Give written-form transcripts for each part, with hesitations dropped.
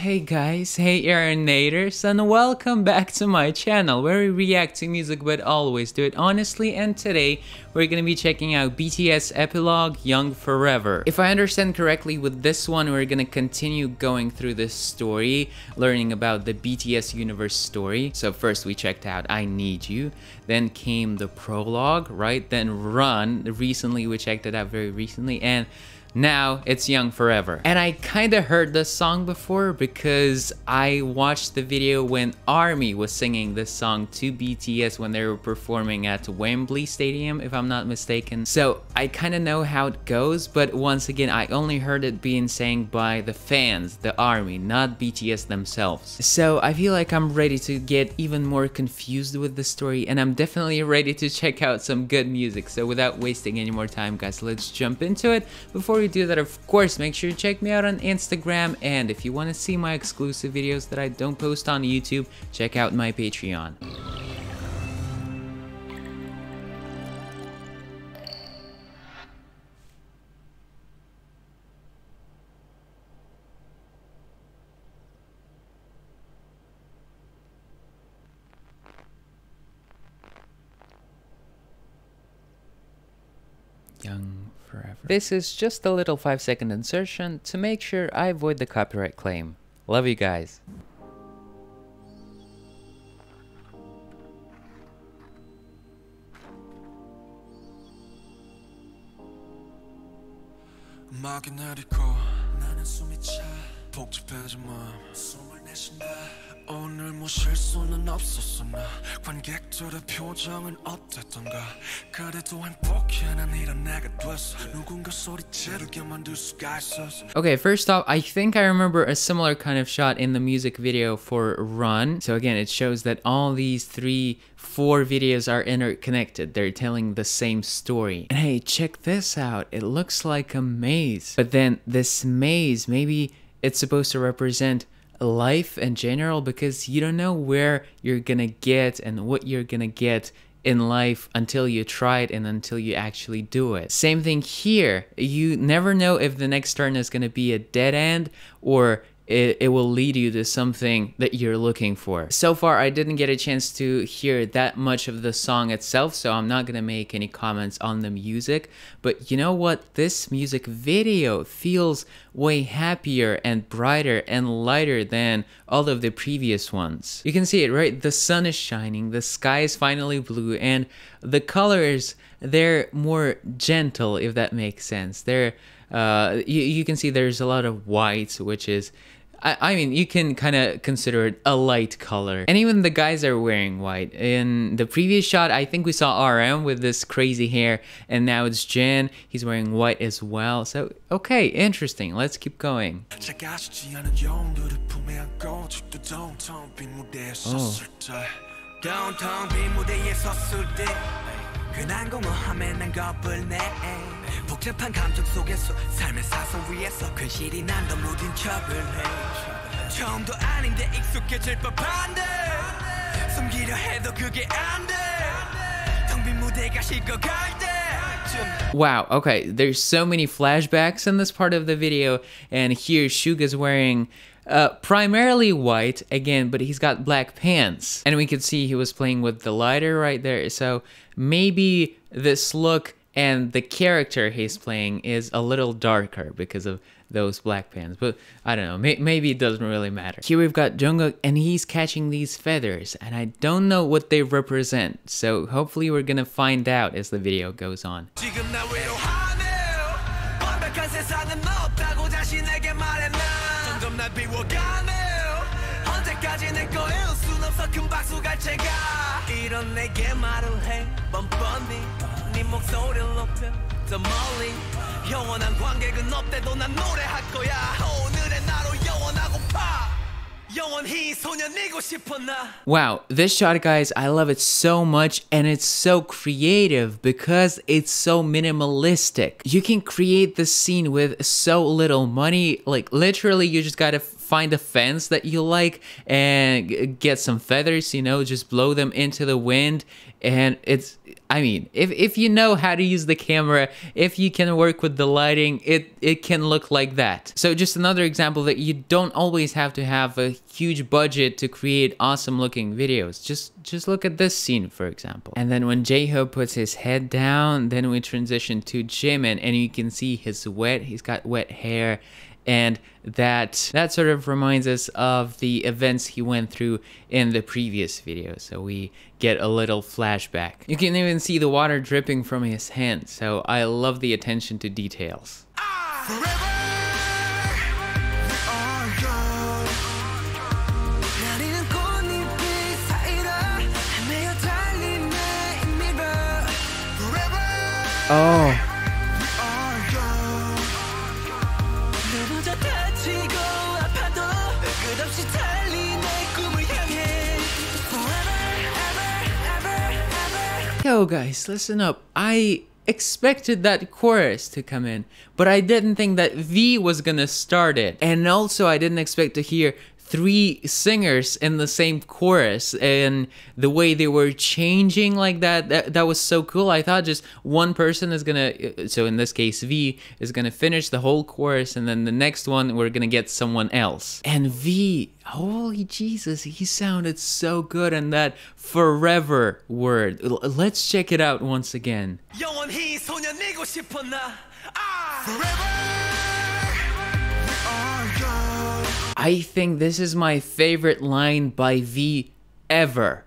Hey guys, hey Aaronators, and welcome back to my channel where we react to music but always do it honestly. And today we're gonna be checking out BTS Epilogue Young Forever. If I understand correctly, with this one we're gonna continue going through this story, learning about the BTS universe story. So first we checked out I Need You, then came the prologue, right? Then Run. Recently we checked it out very recently, and now it's Young Forever. And I kinda heard this song before because I watched the video when ARMY was singing this song to BTS when they were performing at Wembley Stadium, if I'm not mistaken. So I kinda know how it goes, but once again, I only heard it being sang by the fans, the ARMY, not BTS themselves. So I feel like I'm ready to get even more confused with the story, and I'm definitely ready to check out some good music. So without wasting any more time, guys, let's jump into it. Before we do that, of course, make sure to check me out on Instagram, and if you want to see my exclusive videos that I don't post on YouTube, check out my Patreon. Young Forever. This is just a little 5-second insertion to make sure I avoid the copyright claim. Love you guys. 오늘 뭐 실수는 없었으나 관객들의 표정은 어땠던가 그래도 행복해 난 이런 내가 됐어 누군가 소리 지르게 만들 수가 있었어. Okay, first off, I think I remember a similar kind of shot in the music video for Run. So again, it shows that all these 4 videos are interconnected. They're telling the same story. And hey, check this out. It looks like a maze. But then this maze, maybe it's supposed to represent life in general, because you don't know where you're gonna get and what you're gonna get in life until you try it and until you actually do it. Same thing here. You never know if the next turn is gonna be a dead end or it will lead you to something that you're looking for. So far, I didn't get a chance to hear that much of the song itself, so I'm not gonna make any comments on the music. But you know what? This music video feels way happier and brighter and lighter than all of the previous ones. You can see it, right? The sun is shining, the sky is finally blue, and the colors, they're more gentle, if that makes sense. They're you can see there's a lot of white, which is, I mean, you can kind of consider it a light color. And even the guys are wearing white. In the previous shot, I think we saw RM with this crazy hair, and now it's Jin. He's wearing white as well. So, okay, interesting. Let's keep going. 복잡한 감정 속에서 삶의 사선 위에서 근실이 난더 무딘 척을 해 처음도 아닌데 익숙해질 법한데 숨기려 해도 그게 안 돼 텅 빈 무대가 식어갈 때쯤. Wow, okay, there's so many flashbacks in this part of the video, and here Suga's wearing primarily white again, but he's got black pants, and we could see he was playing with the lighter right there. So maybe this look and the character he's playing is a little darker because of those black pants, but I don't know, maybe it doesn't really matter. Here we've got Jungkook, and he's catching these feathers, and I don't know what they represent, so hopefully we're gonna find out as the video goes on. 더 멀리 영원한 관객은 없대도 난 노래할 거야 오늘의 나로 영원하고파 영원히 소년이고 싶어 나. Wow, this shot, guys, I love it so much, and it's so creative because it's so minimalistic. You can create this scene with so little money. Like, literally, you just gotta find a fence that you like and get some feathers, you know, just blow them into the wind. And it's, I mean, if you know how to use the camera, if you can work with the lighting, it can look like that. So just another example that you don't always have to have a huge budget to create awesome looking videos. Just look at this scene, for example. And then when J-Hope puts his head down, then we transition to Jimin, and you can see he's got wet hair. And that sort of reminds us of the events he went through in the previous video. So we get a little flashback. You can even see the water dripping from his hand. So I love the attention to details. Oh. Yo guys, listen up. I expected that chorus to come in, but I didn't think that V was gonna start it. And also I didn't expect to hear 3 singers in the same chorus, and the way they were changing like that was so cool. I thought just one person is gonna, so in this case V, is gonna finish the whole chorus, and then the next one we're gonna get someone else. And V, holy Jesus, he sounded so good in that forever word. Let's check it out once again. I think this is my favorite line by V ever.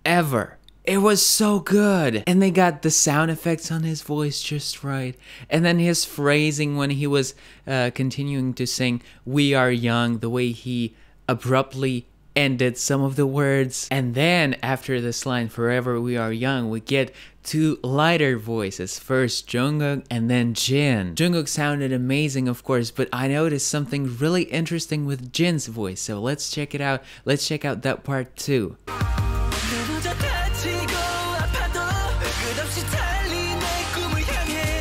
It was so good. And they got the sound effects on his voice just right. And then his phrasing when he was continuing to sing "We Are Young," the way he abruptly ended some of the words. And then after this line, "Forever we are young," we get 2 lighter voices. First Jungkook and then Jin. Jungkook sounded amazing, of course, but I noticed something really interesting with Jin's voice. So let's check it out. Let's check out that part too.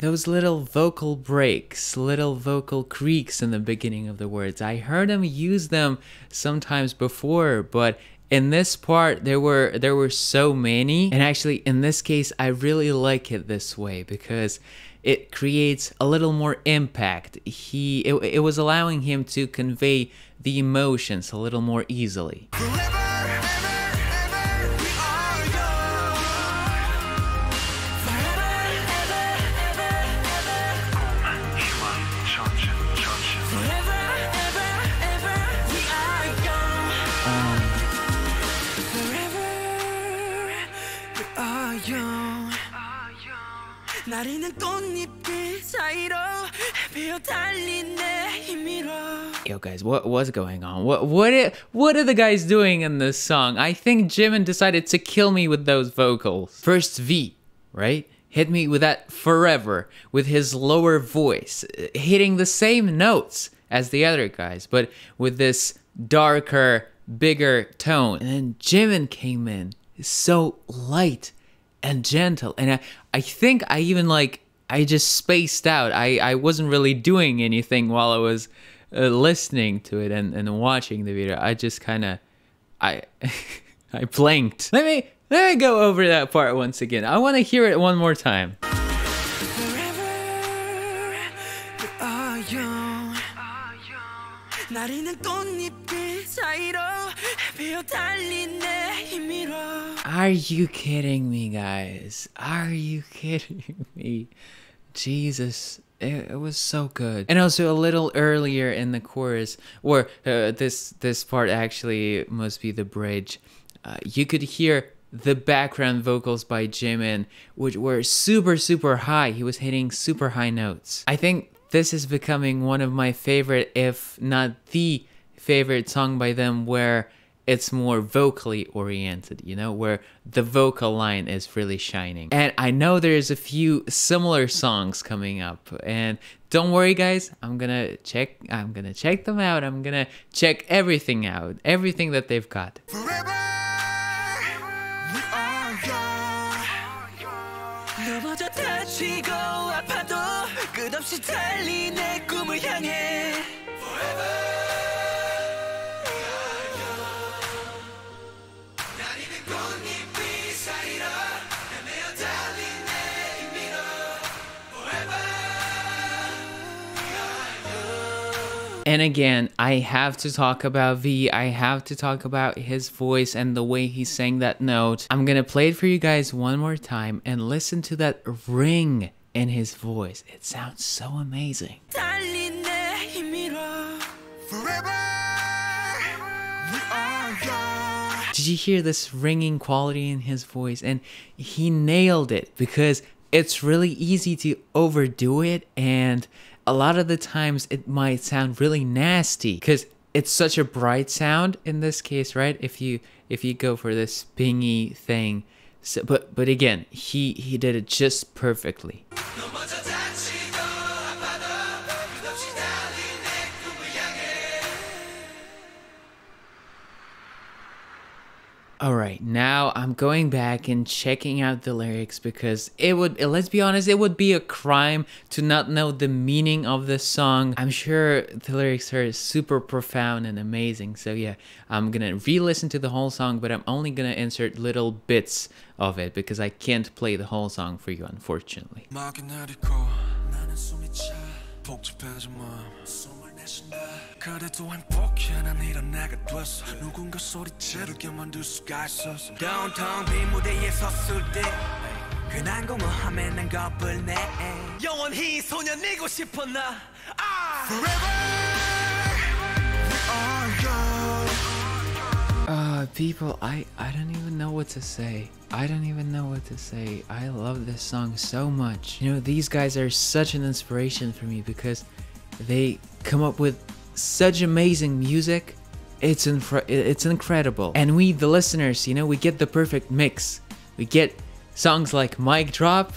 Those little vocal breaks, little vocal creaks in the beginning of the words. I heard him use them sometimes before, but in this part there were so many. And actually in this case I really like it this way because it creates a little more impact. It was allowing him to convey the emotions a little more easily. Yo guys, what's going on? What are the guys doing in this song? I think Jimin decided to kill me with those vocals. First V, right? Hit me with that "forever" with his lower voice, hitting the same notes as the other guys, but with this darker, bigger tone. And then Jimin came in, so light and gentle, and I think I even I just spaced out. I wasn't really doing anything while I was listening to it and watching the video. I just kind of I blanked. Let me go over that part once again. I want to hear it one more time. Are you kidding me, guys? Are you kidding me? Jesus, it was so good. And also a little earlier in the chorus, or this part actually must be the bridge, you could hear the background vocals by Jimin, which were super high. He was hitting super high notes. I think this is becoming one of my favorite, if not the favorite song by them, where it's more vocally oriented, you know, where the vocal line is really shining. And I know there's a few similar songs coming up, and don't worry guys, I'm gonna check them out. I'm gonna check everything out, everything that they've got. Forever, we are young. And again, I have to talk about V. I have to talk about his voice and the way he sang that note. I'm gonna play it for you guys one more time and listen to that ring in his voice. It sounds so amazing. Did you hear this ringing quality in his voice? And he nailed it, because it's really easy to overdo it, and a lot of the times it might sound really nasty because it's such a bright sound in this case, right? If you go for this pingy thing. So, but again, he did it just perfectly. Alright, now I'm going back and checking out the lyrics, because it would, let's be honest, it would be a crime to not know the meaning of this song. I'm sure the lyrics are super profound and amazing, so yeah, I'm gonna re-listen to the whole song, but I'm only gonna insert little bits of it, because I can't play the whole song for you, unfortunately. 그래도 행복해 난 이런 내가 됐어 누군가 소리 지르게 만들 수가 있었어 Downtown 빈 무대에 섰을 때 괜한 공허함에 난 겁을 내 영원히 소년이고 싶어 나 Forever we are young People, I don't even know what to say. I don't even know what to say. I love this song so much. You know, these guys are such an inspiration for me, because they come up with such amazing music. It's incredible, and we, the listeners, you know, we get the perfect mix. We get songs like Mic Drop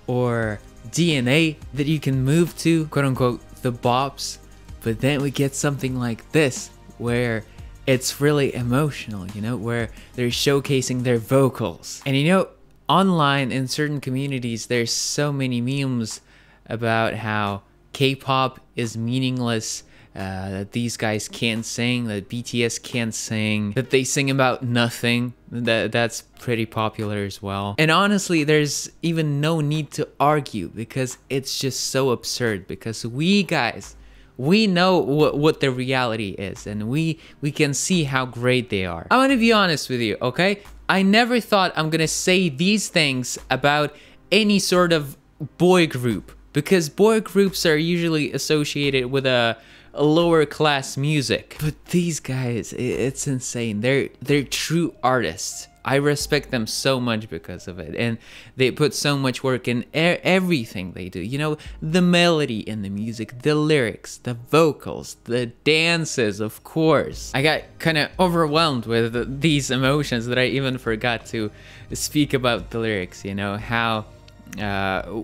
or DNA that you can move to, quote unquote, the bops, but then we get something like this where it's really emotional, you know, where they're showcasing their vocals. And you know, online in certain communities, there's so many memes about how K-pop is meaningless, that these guys can't sing, that BTS can't sing, that they sing about nothing. That's pretty popular as well. And honestly, there's even no need to argue, because it's just so absurd, because we guys, we know what the reality is, and we can see how great they are. I want to be honest with you, okay? I never thought I'm gonna say these things about any sort of boy group, because boy groups are usually associated with a lower class music. But these guys, it's insane. They're true artists. I respect them so much because of it, and they put so much work in everything they do. You know, the melody in the music, the lyrics, the vocals, the dances, of course. I got kind of overwhelmed with these emotions that I even forgot to speak about the lyrics, you know, how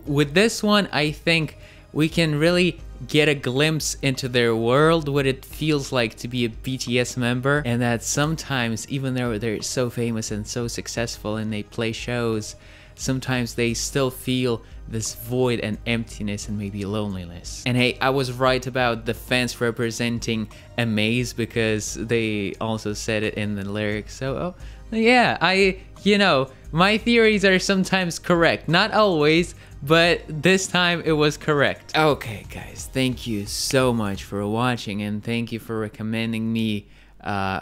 with this one, I think we can really get a glimpse into their world, what it feels like to be a BTS member, and that sometimes, even though they're so famous and so successful and they play shows, sometimes they still feel this void and emptiness and maybe loneliness. And hey, I was right about the fans representing Amaze, because they also said it in the lyrics. So yeah, you know, my theories are sometimes correct, not always, but this time it was correct. Okay guys, thank you so much for watching, and thank you for recommending me,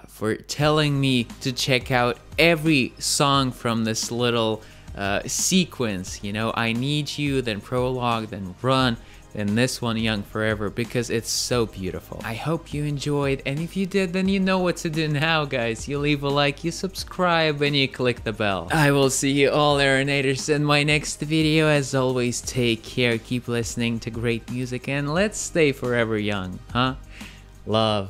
for telling me to check out every song from this little sequence, you know, I Need You, then Prologue, then Run, then this one, Young Forever, because it's so beautiful. I hope you enjoyed, and if you did, then you know what to do now, guys. You leave a like, you subscribe, and you click the bell. I will see you all Aeronators in my next video. As always, take care, keep listening to great music, and let's stay forever young, huh? Love.